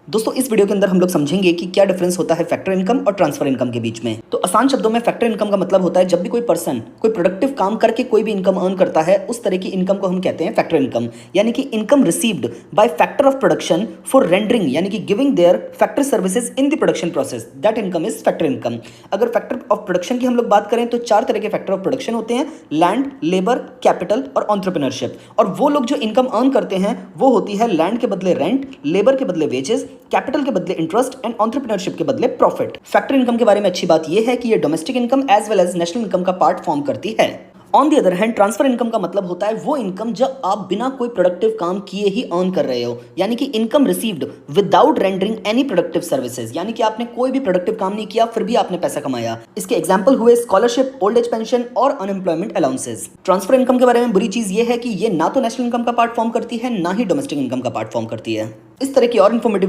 दोस्तों इस वीडियो के अंदर हम लोग समझेंगे कि क्या डिफरेंस होता है फैक्टर इनकम और ट्रांसफर इनकम के बीच में। तो आसान शब्दों में फैक्टर इनकम का मतलब होता है जब भी कोई पर्सन कोई प्रोडक्टिव काम करके कोई भी इनकम अर्न करता है उस तरह की इनकम को हम कहते हैं फैक्टर इनकम, यानी कि income received by factor of production for rendering यानी कि giving their factor services in the production process, that income is factor income. अगर फैक्टर ऑफ प्रोडक्शन की हम लोग बात करें तो 4 तरह के फैक्टर ऑफ प्रोडक्शन होते हैं: लैंड, लेबर, कैपिटल और एंटरप्रेन्योरशिप। और वो लोग जो इनकम अर्न करते हैं वो होती है लैंड के बदले रेंट, लेबर के बदले वेजेस, कैपिटल के बदले इंटरेस्ट एंड एंटरप्रेन्योरशिप के बदले प्रॉफिट। फैक्टर इनकम के बारे में अच्छी बात यह है कि ये domestic income as well as national income का पार्ट फॉर्म करती है। On the other hand transfer income का मतलब होता है वो इनकम जब आप बिना कोई प्रोडक्टिव काम किए ही अर्न कर रहे हो, यानी कि income received without rendering any productive services, यानी कि आपने कोई भी प्रोडक्टिव काम नहीं किया फिर भी आपने पैसा कमाया। इसके एग्जांपल हुए स्कॉलरशिप, ओल्ड एज पेंशन और अनएम्प्लॉयमेंट अलाउंसेज। ट्रांसफर इनकम के बारे में बुरी चीज ये है कि ये ना तो नेशनल इनकम का पार्ट फॉर्म करती है ना ही डोमेस्टिक इनकम का पार्ट फॉर्म करती है। इस तरह की और इन्फॉर्मेटिव